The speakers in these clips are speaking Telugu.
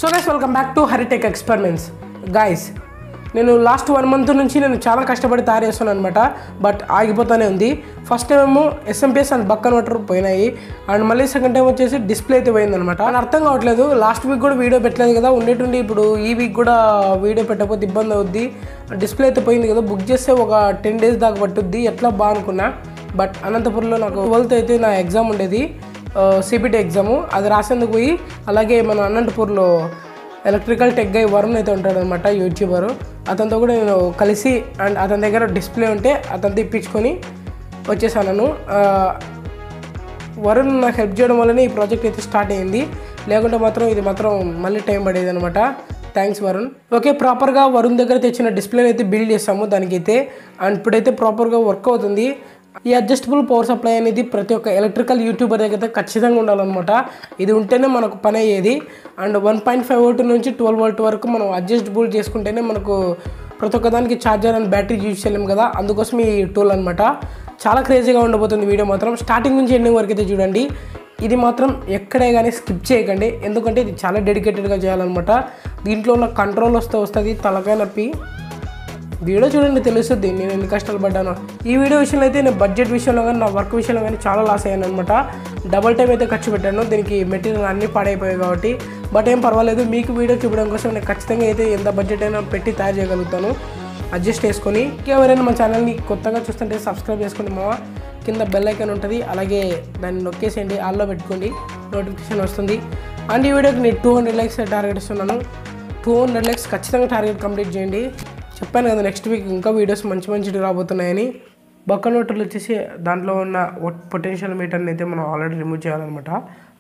So guys welcome back to Haritech experiments. Guys నేను లాస్ట్ 1 month నుంచి నేను చాలా కష్టపడి తయారు చేస్తున్నాను అనమాట. బట్ ఆగిపోతూనే ఉంది. ఫస్ట్ టైం ఏమో ఎస్ఎంపిఎస్ అండ్ బక్కన్ వాటర్ పోయినాయి, అండ్ మళ్ళీ సెకండ్ టైం వచ్చేసి డిస్ప్లే అయితే పోయిందనమాట. అని అర్థం కావట్లేదు. లాస్ట్ వీక్ కూడా వీడియో పెట్టలేదు కదా, ఉండేటుండి ఇప్పుడు ఈ వీక్ కూడా వీడియో పెట్టకపోతే ఇబ్బంది అవుద్ది. డిస్ప్లే అయితే పోయింది కదా, బుక్ చేస్తే ఒక 10 days దాకా పట్టుద్ది, ఎట్లా బాగా అనుకున్నా. బట్ అనంతపురంలో నాకు 12th అయితే నా ఎగ్జామ్ ఉండేది, సిబిటి ఎగ్జాము. అది రాసేందుకు పోయి, అలాగే మన అనంతపూర్లో ఎలక్ట్రికల్ టెక్ గై వరుణ్ అయితే ఉంటాడనమాట, యూట్యూబరు. అతనితో కూడా నేను కలిసి అండ్ అతని దగ్గర డిస్ప్లే ఉంటే అతను తెప్పించుకొని వచ్చేసాను. వరుణ్ నాకు హెల్ప్ చేయడం వల్లనే ఈ ప్రాజెక్ట్ అయితే స్టార్ట్ అయ్యింది, లేకుంటే మాత్రం ఇది మాత్రం మళ్ళీ టైం పడేది అనమాట. థ్యాంక్స్ వరుణ్. ఓకే, ప్రాపర్గా వరుణ్ దగ్గర తెచ్చిన డిస్ప్లేని అయితే బిల్డ్ చేస్తాము దానికైతే. అండ్ ఇప్పుడైతే ప్రాపర్గా వర్క్ అవుతుంది. ఈ అడ్జస్టబుల్ పవర్ సప్లై అనేది ప్రతి ఒక్క ఎలక్ట్రికల్ యూట్యూబర్ దగ్గర ఖచ్చితంగా ఉండాలన్నమాట. ఇది ఉంటేనే మనకు పని అయ్యేది. అండ్ 1.5 volt నుంచి 12 volt వరకు మనం అడ్జస్టబుల్ చేసుకుంటేనే మనకు ప్రతి ఒక్క దానికి ఛార్జర్ అండ్ బ్యాటరీ యూజ్ చేయలేము కదా, అందుకోసం ఈ టూల్ అనమాట. చాలా క్రేజీగా ఉండబోతుంది వీడియో మాత్రం. స్టార్టింగ్ నుంచి ఎండింగ్ వరకు అయితే చూడండి. ఇది మాత్రం ఎక్కడే కానీ స్కిప్ చేయకండి, ఎందుకంటే ఇది చాలా డెడికేటెడ్గా చేయాలన్నమాట. దీంట్లో ఉన్న కంట్రోల్ వస్తుంది, తలకాయ నొప్పి. వీడియో చూడండి, తెలుస్తుంది నేను ఎన్ని కష్టాలు పడ్డాను. ఈ వీడియో విషయంలో అయితే నేను బడ్జెట్ విషయంలో కానీ నా వర్క్ విషయంలో కానీ చాలా లాస్ అయ్యాను అనమాట. డబల్ టైం అయితే ఖర్చు పెట్టాను, దీనికి మెటీరియల్ అన్నీ పాడైపోయాయి కాబట్టి. బట్ ఏం పర్వాలేదు, మీకు వీడియో చూపడం కోసం నేను ఖచ్చితంగా అయితే ఎంత బడ్జెట్ అయినా పెట్టి తయారు చేయగలుగుతాను, అడ్జస్ట్ చేసుకొని. ఎవరైనా మా ఛానల్ని కొత్తగా చూస్తుంటే సబ్స్క్రైబ్ చేసుకోండి మావా. కింద బెల్ ఐకాన్ ఉంటుంది, అలాగే దాన్ని నొక్కేసేయండి, ఆల్లో పెట్టుకోండి, నోటిఫికేషన్ వస్తుంది. అండ్ ఈ వీడియోకి నేను 200 likes టార్గెట్ ఇస్తున్నాను. 200 likes ఖచ్చితంగా టార్గెట్ కంప్లీట్ చేయండి. చెప్పాను కదా నెక్స్ట్ వీక్ ఇంకా వీడియోస్ మంచి రాబోతున్నాయని. బక్కన్ వాటర్లు వచ్చేసి దాంట్లో ఉన్న పొటెన్షియల్ మీటర్ని అయితే మనం ఆల్రెడీ రిమూవ్ చేయాలన్నమాట.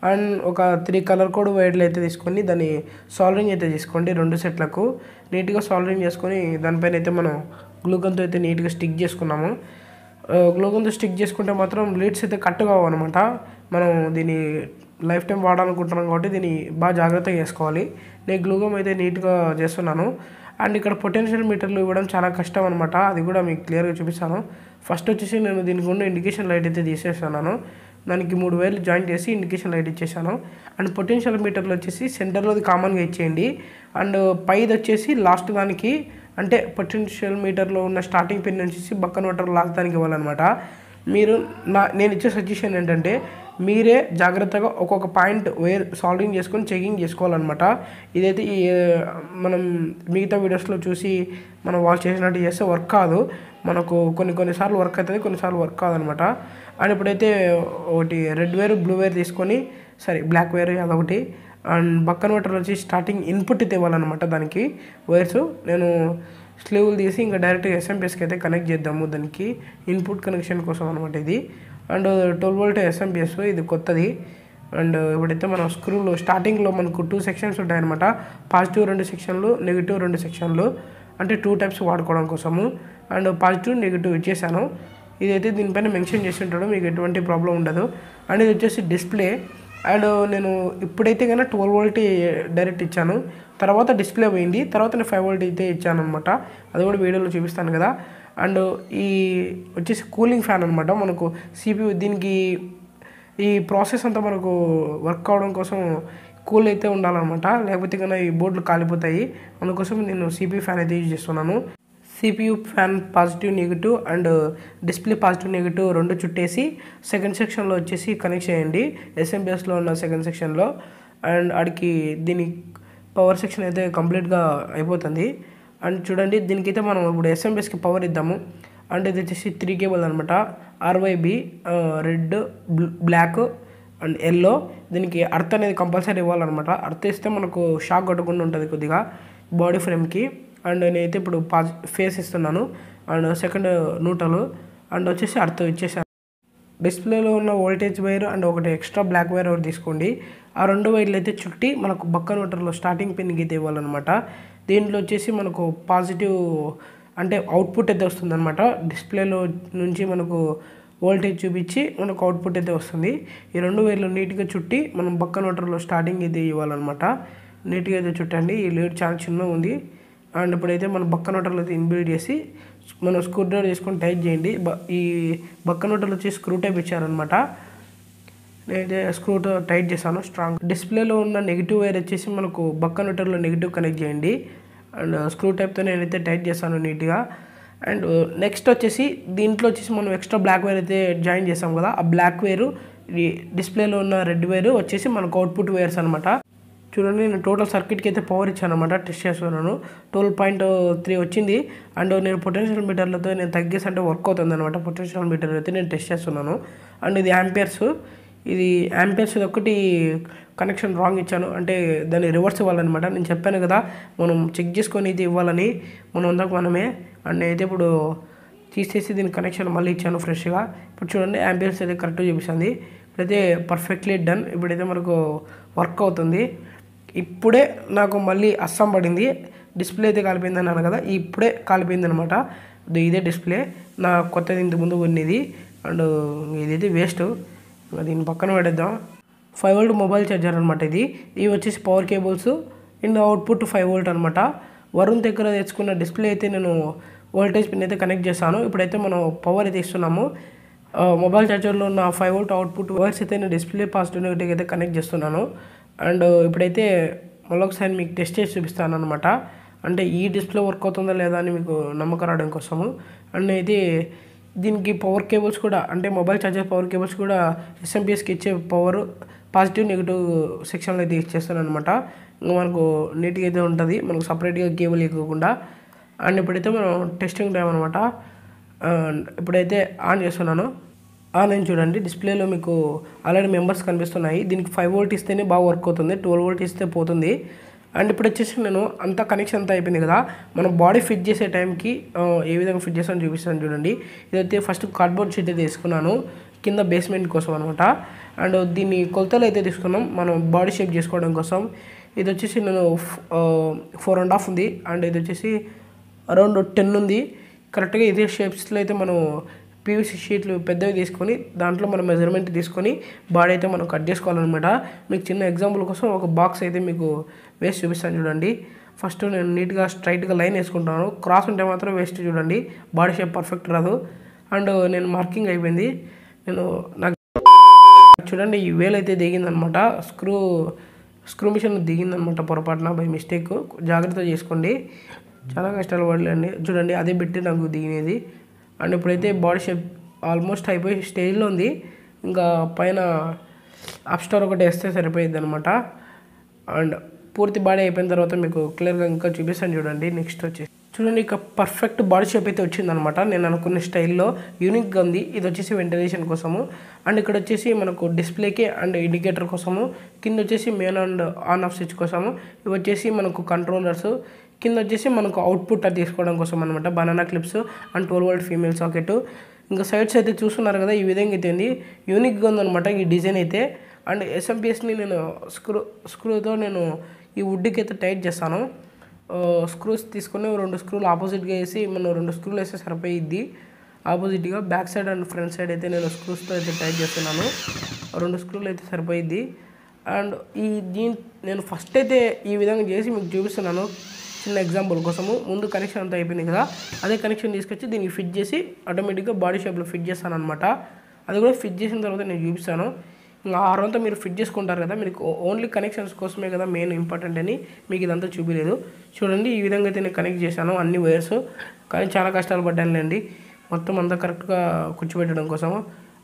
అండ్ ఒక 3 కలర్ కోడ్ వైర్లు అయితే తీసుకొని దాన్ని సాల్డరింగ్ అయితే చేసుకోండి. 2 సెట్లకు నీట్గా సాల్డరింగ్ చేసుకొని దానిపైన అయితే మనం గ్లూగన్తో అయితే నీట్గా స్టిక్ చేసుకున్నాము. గ్లూగన్తో స్టిక్ చేసుకుంటే మాత్రం లీడ్స్ అయితే కట్ కావన్నమాట. మనం దీన్ని లైఫ్ టైం వాడాలనుకుంటున్నాం కాబట్టి దీన్ని బాగా జాగ్రత్తగా చేసుకోవాలి. నేను గ్లూగమ్ అయితే నీట్గా చేస్తున్నాను. అండ్ ఇక్కడ పొటెన్షియల్ మీటర్లు ఇవ్వడం చాలా కష్టం అనమాట, అది కూడా మీకు క్లియర్గా చూపిస్తాను. ఫస్ట్ వచ్చేసి నేను దీనికి ఉన్న ఇండికేషన్ లైట్ అయితే తీసేస్తున్నాను. దానికి 3 వైర్లు జాయిన్ చేసి ఇండికేషన్ లైట్ ఇచ్చేసాను. అండ్ పొటెన్షియల్ మీటర్లు వచ్చేసి సెంటర్లోది కామన్గా ఇచ్చేయండి. అండ్ పైది వచ్చేసి లాస్ట్ దానికి, అంటే పొటెన్షియల్ మీటర్లో ఉన్న స్టార్టింగ్ పిన్ వచ్చేసి బక్కన్ వాటర్ లాస్ట్ దానికి ఇవ్వాలన్నమాట. మీరు నేను ఇచ్చే సజెషన్ ఏంటంటే మీరే జాగ్రత్తగా ఒక్కొక్క పాయింట్ వైర్ సాల్వింగ్ చేసుకొని చెకింగ్ చేసుకోవాలన్నమాట. ఇదైతే మనం మిగతా వీడియోస్లో చూసి మనం వాళ్ళు చేసినట్టు చేస్తే వర్క్ కాదు. మనకు కొన్నిసార్లు వర్క్ అవుతుంది, కొన్నిసార్లు వర్క్ కాదనమాట. అండ్ ఇప్పుడైతే ఒకటి రెడ్ వైర్, బ్లూ వైర్ తీసుకొని, బ్లాక్ వైర్ అదొకటి. అండ్ బక్కన్ వాటర్ వచ్చి స్టార్టింగ్ ఇన్పుట్ అయితే ఇవ్వాలన్నమాట దానికి వైర్స్. నేను స్లీవ్లు తీసి ఇంకా డైరెక్ట్గా ఎస్ఎంపిఎస్కి అయితే కనెక్ట్ చేద్దాము, దానికి ఇన్పుట్ కనెక్షన్ కోసం అనమాట ఇది. అండ్ 12 volt ఎస్ఎంపిఎస్ ఇది కొత్తది. అండ్ ఇప్పుడైతే మనం స్క్రూలు స్టార్టింగ్లో మనకు 2 sections ఉంటాయన్నమాట. పాజిటివ్ 2 sections, నెగిటివ్ 2 sections, అంటే 2 types వాడుకోవడం కోసము. అండ్ పాజిటివ్ నెగిటివ్ ఇచ్చేసాను. ఇదైతే దీనిపైన మెన్షన్ చేసి ఉంటాడు, మీకు ఎటువంటి ప్రాబ్లం ఉండదు. అండ్ ఇది వచ్చేసి డిస్ప్లే. అండ్ నేను ఇప్పుడైతే కన్నా 12 volt డైరెక్ట్ ఇచ్చాను, తర్వాత డిస్ప్లే పోయింది, తర్వాత నేను 5 volt అయితే ఇచ్చాను అనమాట. అది కూడా వీడియోలో చూపిస్తాను కదా. అండ్ ఈ వచ్చేసి కూలింగ్ ఫ్యాన్ అనమాట. మనకు CPU దీనికి ఈ ప్రాసెస్ అంతా మనకు వర్క్ అవడం కోసం కూల్ అయితే ఉండాలన్నమాట, లేకపోతే కన్నా ఈ బోర్డులు కాలిపోతాయి. అందుకోసం నేను CPU ఫ్యాన్ అయితే యూజ్ చేస్తున్నాను. CPU fan positive negative and display positive negative 2 చుట్టేసి సెకండ్ సెక్షన్లో వచ్చేసి కనెక్ట్ చేయండి, ఎస్ఎంపిఎస్లో ఉన్న సెకండ్ సెక్షన్లో. అండ్ అడికి దీని పవర్ సెక్షన్ అయితే కంప్లీట్గా అయిపోతుంది. అండ్ చూడండి, దీనికైతే మనం ఇప్పుడు ఎస్ఎంపిఎస్కి పవర్ ఇద్దాము. అండ్ ఇది వచ్చేసి 3 కేబుల్ అనమాట, RYB, red, black and yellow. దీనికి అర్త్ అనేది కంపల్సరీ ఇవ్వాలన్నమాట. అర్త్ ఇస్తే మనకు షాక్ కొట్టకుండా ఉంటుంది కొద్దిగా బాడీ ఫ్రేమ్కి. అండ్ నేనైతే ఇప్పుడు ఫేస్ ఇస్తున్నాను, అండ్ సెకండ్ న్యూట్రల్, అండ్ వచ్చేసి అర్త్ ఇచ్చేసాను. డిస్ప్లేలో ఉన్న వోల్టేజ్ వైర్ అండ్ ఒకటి ఎక్స్ట్రా బ్లాక్ వైర్ ఒకటి తీసుకోండి. ఆ 2 వైర్లు అయితే చుట్టి మనకు బక్కన్ వాటర్లో స్టార్టింగ్ పిన్కి అయితే ఇవ్వాలన్నమాట. దీంట్లో వచ్చేసి మనకు పాజిటివ్ అంటే అవుట్పుట్ అయితే వస్తుంది అనమాట. డిస్ప్లేలో నుంచి మనకు వోల్టేజ్ చూపించి మనకు అవుట్పుట్ అయితే వస్తుంది. ఈ 2 వైర్లు నీట్గా చుట్టి మనం బక్కన్ వాటర్లో స్టార్టింగ్ అయితే ఇవ్వాలన్నమాట. నీట్గా అయితే చుట్టండి. ఈ లీడ్ చాలా చిన్నగా ఉంది. అండ్ ఇప్పుడైతే మనం బక్కన్ వాటర్లో అయితే ఇన్బిల్డ్ చేసి మనం స్క్రూ డ్రైవర్ చేసుకొని టైట్ చేయండి. ఈ బక్కన్ వాటర్లో వచ్చి స్క్రూ టైప్ ఇచ్చారనమాట. నేనైతే స్క్రూతో టైట్ చేశాను స్ట్రాంగ్. డిస్ప్లేలో ఉన్న నెగిటివ్ వైర్ వచ్చేసి మనకు బక్ కన్వర్టర్లో నెగిటివ్ కనెక్ట్ చేయండి. అండ్ స్క్రూ టైప్తో నేనైతే టైట్ చేశాను నీట్గా. అండ్ నెక్స్ట్ వచ్చేసి దీంట్లో వచ్చేసి మనం ఎక్స్ట్రా బ్లాక్ వైర్ అయితే జాయిన్ చేసాం కదా, ఆ బ్లాక్ వైరు ఈ డిస్ప్లేలో ఉన్న రెడ్ వైర్ వచ్చేసి మనకు అవుట్పుట్ వైర్స్ అనమాట. చూడండి నేను టోటల్ సర్క్యూట్కి అయితే పవర్ ఇచ్చాను అనమాట, టెస్ట్ చేస్తున్నాను. 12.3 వచ్చింది. అండ్ నేను పొటెన్షియల్ మీటర్లతో నేను తగ్గేసి అంటే వర్క్ అవుతుంది అనమాట. పొటెన్షియల్ మీటర్ అయితే నేను టెస్ట్ చేస్తున్నాను. అండ్ ఇది యాంపియర్స్, ఇది యాంపియర్స్ ఒకటి కనెక్షన్ రాంగ్ ఇచ్చాను, అంటే దాన్ని రివర్స్ ఇవ్వాలన్నమాట. నేను చెప్పాను కదా మనం చెక్ చేసుకొని ఇది ఇవ్వాలని, మనం ఉందాక మనమే. అండ్ అయితే ఇప్పుడు తీసేసి దీని కనెక్షన్ మళ్ళీ ఇచ్చాను ఫ్రెష్గా. ఇప్పుడు చూడండి యాంపియర్స్ అయితే కరెక్ట్గా చూపిస్తుంది. ఇప్పుడైతే పర్ఫెక్ట్లీ డన్. ఇప్పుడైతే మనకు వర్క్ అవుతుంది. ఇప్పుడే నాకు మళ్ళీ అస్సం పడింది. డిస్ప్లే అయితే కాలిపోయింది అన్నాను కదా, ఇప్పుడే కాలిపోయింది అనమాట. ఇదే డిస్ప్లే నా కొత్తది ఇంతకుముందు ఉన్నది. అండ్ ఇదైతే వేస్ట్, దీన్ని పక్కన పెడేద్దాం. 5 వోల్ట్ మొబైల్ ఛార్జర్ అనమాట ఇది. ఇవి వచ్చేసి power cables. In output 5 volt అనమాట. వరుణ్ దగ్గర తెచ్చుకున్న డిస్ప్లే అయితే నేను వోల్టేజ్ పిన్ అయితే కనెక్ట్ చేశాను. ఇప్పుడైతే మనం పవర్ అయితే ఇస్తున్నాము. మొబైల్ ఛార్జర్లో ఉన్న 5 వోల్ట్ అవుట్పుట్ వైర్స్ అయితే నేను డిస్ప్లే పాజిటివ్ నెగిటివ్ అయితే కనెక్ట్ చేస్తున్నాను. అండ్ ఇప్పుడైతే మళ్ళొకసారి మీకు టెస్ట్ చేసి చూపిస్తాను అనమాట, అంటే ఈ డిస్ప్లే వర్క్ అవుతుందా లేదా అని మీకు నమ్మకం రావడం కోసము. అండ్ అయితే దీనికి పవర్ కేబుల్స్ కూడా, అంటే మొబైల్ ఛార్జర్ పవర్ కేబుల్స్ కూడా ఎస్ఎంపిఎస్కి ఇచ్చే పవర్ పాజిటివ్ నెగిటివ్ సెక్షన్లో అయితే ఇచ్చేస్తాను అనమాట. ఇంకా మనకు నీట్గా అయితే ఉంటుంది, మనకు సపరేట్గా కేబుల్ ఇవ్వకుండా. అండ్ ఇప్పుడైతే మనం టెస్టింగ్ టైం అనమాట. ఇప్పుడైతే ఆన్ చేస్తున్నాను. ఆన్ అయింది చూడండి. డిస్ప్లేలో మీకు ఆల్రెడీ మెంబర్స్ కనిపిస్తున్నాయి. దీనికి 5 వోల్ట్ ఇస్తేనే బాగా వర్క్ అవుతుంది, 12 వోల్ట్ ఇస్తే పోతుంది. అండ్ ఇప్పుడు వచ్చేసి నేను అంతా కనెక్షన్ అంతా అయిపోయింది కదా, మనం బాడీ ఫిట్ చేసే టైంకి ఏ విధంగా ఫిట్ చేస్తాను చూపిస్తాను చూడండి. ఇదైతే ఫస్ట్ కార్డ్బోర్డ్ షీట్ అయితే తీసుకున్నాను కింద బేస్మెంట్ కోసం అనమాట. అండ్ దీన్ని కొలతలు అయితే తీసుకున్నాం మనం బాడీ షేప్ చేసుకోవడం కోసం. ఇది వచ్చేసి నేను 4.5 ఉంది. అండ్ ఇది వచ్చేసి అరౌండ్ 10 ఉంది. కరెక్ట్గా ఇదే షేప్స్లో అయితే మనం పీవీసీ షీట్లు పెద్దవి తీసుకొని దాంట్లో మనం మెజర్మెంట్ తీసుకొని బాడీ అయితే మనం కట్ చేసుకోవాలన్నమాట. మీకు చిన్న ఎగ్జాంపుల్ కోసం ఒక బాక్స్ అయితే మీకు వేసి చూపిస్తాను చూడండి. ఫస్ట్ నేను నీట్గా స్ట్రైట్గా లైన్ వేసుకుంటాను. క్రాస్ ఉంటే మాత్రం వేస్ట్ చూడండి, బాడీ షేప్ పర్ఫెక్ట్ రాదు. అండ్ నేను మార్కింగ్ అయిపోయింది. నాకు చూడండి ఈ వేలు అయితే దిగిందనమాట, స్క్రూ మిషన్ దిగిందనమాట పొరపాటున బై మిస్టేక్. జాగ్రత్త చేసుకోండి, చాలా కష్టాలు పడలేండి. చూడండి అదే పెట్టి నాకు దిగినది. అండ్ ఇప్పుడైతే బాడీ షేప్ ఆల్మోస్ట్ అయిపోయి స్టేజ్లో ఉంది. ఇంకా పైన అప్స్టార్ ఒకటి వేస్తే సరిపోయింది అనమాట. అండ్ పూర్తి బాడీ అయిపోయిన తర్వాత మీకు క్లియర్గా ఇంకా చూపిస్తాను చూడండి. నెక్స్ట్ వచ్చేసి చూడండి ఇక పర్ఫెక్ట్ బాడీ షేప్ అయితే వచ్చిందనమాట. నేను అనుకున్న స్టైల్లో యూనిక్గా ఉంది. ఇది వచ్చేసి వెంటిలేషన్ కోసము. అండ్ ఇక్కడ వచ్చేసి మనకు డిస్ప్లేకి అండ్ ఇండికేటర్ కోసము. కింద వచ్చేసి main and on off switch కోసము. ఇవి వచ్చేసి మనకు కంట్రోలర్స్. కింద వచ్చేసి మనకు అవుట్పుట్ అది తీసుకోవడం కోసం అనమాట, banana clips and 12 volt female socket. ఇంకా సైడ్స్ అయితే చూస్తున్నారు కదా, ఈ విధంగా అయితే ఉంది. యూనిక్గా ఉందనమాట ఈ డిజైన్ అయితే. అండ్ ఎస్ఎంపిఎస్ని నేను స్క్రూతో నేను ఈ వుడ్కి అయితే టైట్ చేస్తాను. స్క్రూస్ తీసుకొని 2 స్క్రూలు ఆపోజిట్గా వేసి మనం 2 స్క్రూలు వేస్తే సరిపోయిద్ది. ఆపోజిట్గా back side and front side అయితే నేను స్క్రూస్తో అయితే టైట్ చేస్తున్నాను. 2 స్క్రూలు అయితే సరిపోయిద్ది. అండ్ నేను ఫస్ట్ అయితే ఈ విధంగా చేసి మీకు చూపిస్తున్నాను చిన్న ఎగ్జాంపుల్ కోసము. ముందు కనెక్షన్ అంతా అయిపోయింది కదా, అదే కనెక్షన్ తీసుకొచ్చి దీనికి ఫిట్ చేసి ఆటోమేటిక్గా బాడీ షేప్లో ఫిట్ చేస్తాను అనమాట. అది కూడా ఫిట్ చేసిన తర్వాత నేను చూపిస్తాను. ఇంకా ఆ రోజంతా మీరు ఫిట్ చేసుకుంటారు కదా, మీకు ఓన్లీ కనెక్షన్స్ కోసమే కదా మెయిన్ ఇంపార్టెంట్ అని మీకు ఇదంతా చూపించలేదు. చూడండి ఈ విధంగా అయితే నేను కనెక్ట్ చేశాను అన్ని వైర్స్. కానీ చాలా కష్టాలు పడ్డానులేండి మొత్తం అంతా కరెక్ట్గా కూర్చోబెట్టడం కోసము.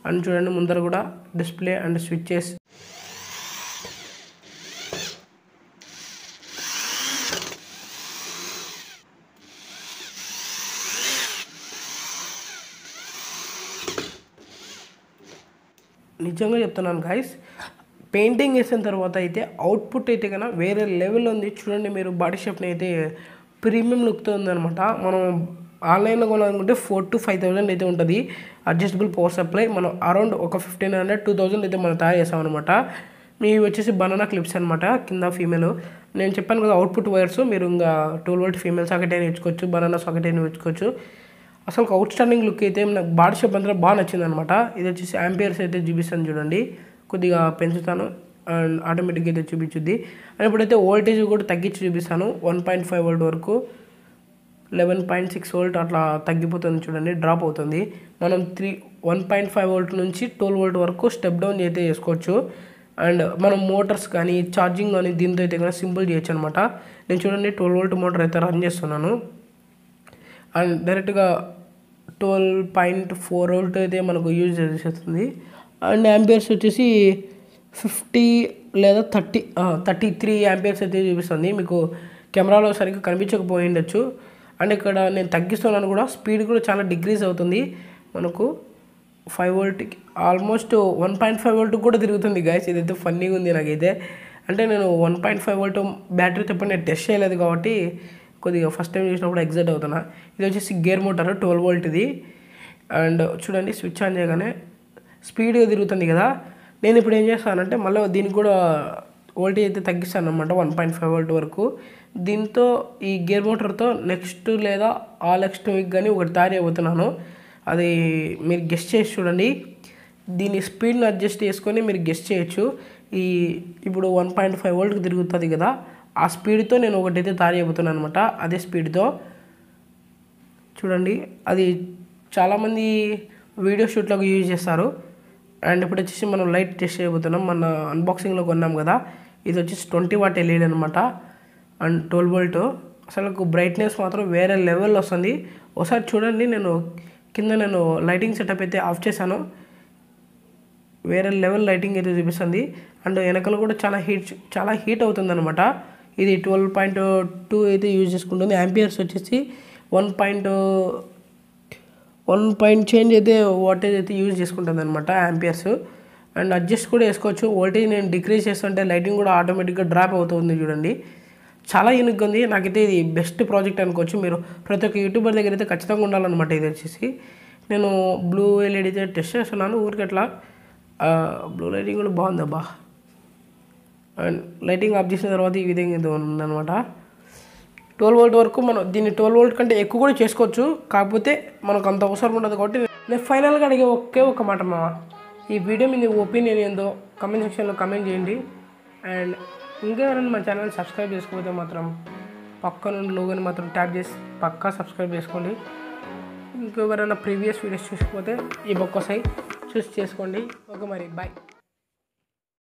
అండ్ చూడండి ముందర కూడా డిస్ప్లే అండ్ స్విచ్చెస్. నిజంగా చెప్తున్నాను గైస్, పెయింటింగ్ వేసిన తర్వాత అయితే అవుట్పుట్ అయితే కన్నా వేరే లెవెల్ ఉంది. చూడండి మీరు బాడీ షేప్ని అయితే ప్రీమియం లుక్తో ఉందనమాట. మనం ఆన్లైన్లో కొనాలనుకుంటే 4,000 to 5,000 అయితే ఉంటుంది అడ్జస్టబుల్ పవర్ సప్లై. మనం అరౌండ్ ఒక 1,500 to 2,000 అయితే మనం తయారు చేస్తామన్నమాట. మీవి వచ్చేసి బనానా క్లిప్స్ అనమాట కింద ఫీమేల్. నేను చెప్పాను కదా అవుట్పుట్ వైర్స్, మీరు ఇంకా 12 వోల్ట్ ఫీమేల్ సాకెట్ అయినా ఇచ్చుకోవచ్చు, బనానా సాకెట్ అయినా ఇచ్చుకోవచ్చు. అసలు అవుట్ స్టాండింగ్ లుక్ అయితే నాకు బాడీ షేప్ అంతా బాగా నచ్చింది అనమాట. ఇది వచ్చేసి యాంపియర్స్ అయితే చూపిస్తాను చూడండి, కొద్దిగా పెంచుతాను అండ్ ఆటోమేటిక్గా అయితే చూపించుద్ది. అండ్ ఇప్పుడైతే వోల్టేజ్ కూడా తగ్గించి చూపిస్తాను 1.5 వోల్ట్ వరకు. 11.6 వోల్ట్ అట్లా తగ్గిపోతుంది చూడండి, డ్రాప్ అవుతుంది. మనం 1.5 వోల్ట్ నుంచి 12 వోల్ట్ వరకు స్టెప్ డౌన్ అయితే చేసుకోవచ్చు. అండ్ మనం మోటార్స్ కానీ ఛార్జింగ్ కానీ దీంతో అయితే కనుక సింపుల్ చేయొచ్చు అనమాట. నేను చూడండి 12 వోల్ట్ మోటార్ అయితే రన్ చేస్తున్నాను. అండ్ డైరెక్ట్గా 12.4 వోల్ట్ అయితే మనకు యూజ్ చేస్తుంది. అండ్ యాంపియర్స్ వచ్చేసి 50 లేదా 33 యాంపియర్స్ అయితే చూపిస్తుంది. మీకు కెమెరాలో సరిగ్గా కనిపించకపోయి ఉండొచ్చు. అండ్ ఇక్కడ నేను తగ్గిస్తున్నాను కూడా, స్పీడ్ కూడా చాలా డిక్రీజ్ అవుతుంది. మనకు 5 వోల్ట్కి ఆల్మోస్ట్ 1.5 వోల్ట్కి కూడా తిరుగుతుంది గైస్. ఇదైతే ఫన్నీగా ఉంది నాకైతే. అంటే నేను 1.5 వోల్ట్ బ్యాటరీ తప్ప నేను టెస్ట్ చేయలేదు కాబట్టి కొద్దిగా ఫస్ట్ టైం చూసినప్పుడు ఎగ్జైట్ అవుతున్నా. ఇది వచ్చేసి గేర్ మోటార్ 12 వోల్ట్ ఇది. అండ్ చూడండి స్విచ్ ఆన్ చేయగానే స్పీడ్గా తిరుగుతుంది కదా. నేను ఇప్పుడు ఏం చేస్తానంటే మళ్ళీ దీనికి కూడా వోల్టేజ్ అయితే తగ్గిస్తాను అనమాట 1.5 వోల్ట్ వరకు. దీంతో ఈ గేర్ మోటార్తో నెక్స్ట్ లేదా నెక్స్ట్ వీక్ కానీ ఒకటి తయారు అయిపోతున్నాను. అది మీరు గెస్ట్ చేసి చూడండి. దీని స్పీడ్ని అడ్జస్ట్ చేసుకొని మీరు గెస్ట్ చేయొచ్చు. ఇప్పుడు 1.5 వోల్ట్కి తిరుగుతుంది కదా, ఆ స్పీడ్తో నేను ఒకటైతే తయారు అయిపోతున్నాను అనమాట. అదే స్పీడ్తో చూడండి. అది చాలామంది వీడియో షూట్లకు యూజ్ చేస్తారు. అండ్ ఇప్పుడు వచ్చేసి మనం లైట్ టెస్ట్ చేయబోతున్నాం. మన అన్బాక్సింగ్లో కొన్నాం కదా, ఇది వచ్చేసి 20 వాట్ ఎల్ఈడి అనమాట. And 12 volt. అసలు బ్రైట్నెస్ మాత్రం వేరే లెవెల్లో వస్తుంది. ఒకసారి చూడండి, కింద నేను లైటింగ్ సెటప్ అయితే ఆఫ్ చేశాను. వేరే లెవెల్ లైటింగ్ అయితే చూపిస్తుంది. అండ్ వెనకాల కూడా చాలా హీట్ అవుతుంది అనమాట. ఇది 12.2 అయితే యూజ్ చేసుకుంటుంది. యాంపియర్స్ వచ్చేసి 1 చేంజ్ అయితే వాటేజ్ అయితే యూజ్ చేసుకుంటుంది అనమాట యాంపియర్స్. అండ్ అడ్జస్ట్ కూడా చేసుకోవచ్చు. వోల్టేజ్ నేను డిక్రీజ్ చేస్తుంటే లైటింగ్ కూడా ఆటోమేటిక్గా డ్రాప్ అవుతుంది చూడండి. చాలా యూనిక్గా ఉంది. నాకైతే ఇది బెస్ట్ ప్రాజెక్ట్ అనుకోవచ్చు. మీరు ప్రతి ఒక్క యూట్యూబర్ దగ్గర అయితే ఖచ్చితంగా ఉండాలన్నమాట. ఇది వచ్చేసి నేను బ్లూ ఎల్ఈడి అయితే టెస్ట్ చేస్తున్నాను ఊరికి అట్లా. బ్లూ లైటింగ్ కూడా బాగుంది అబ్బా. అండ్ లైటింగ్ ఆఫ్ చేసిన తర్వాత ఈ విధంగా ఇది ఉందన్నమాట. 12 వోల్ట్ వరకు మనం దీన్ని 12 వోల్ట్ కంటే ఎక్కువ కూడా చేసుకోవచ్చు. కాకపోతే మనకు అంత అవసరం ఉండదు కాబట్టి నేను ఫైనల్గా అడిగే ఒక మాట మామ, ఈ వీడియో మీద ఒపీనియన్ ఏందో కమెంట్ సెక్షన్లో కమెంట్ చేయండి. అండ్ ఇంకెవరైనా మా ఛానల్ సబ్స్క్రైబ్ చేసుకోకపోతే మాత్రం పక్కన లోగోని మాత్రం ట్యాప్ చేసి పక్కా సబ్స్క్రైబ్ చేసుకోండి. ఇంకెవరైనా ప్రీవియస్ వీడియోస్ చూసుకోకపోతే ఈ ఒక్కసారి చూసి చేసుకోండి. ఓకే మరి బాయ్.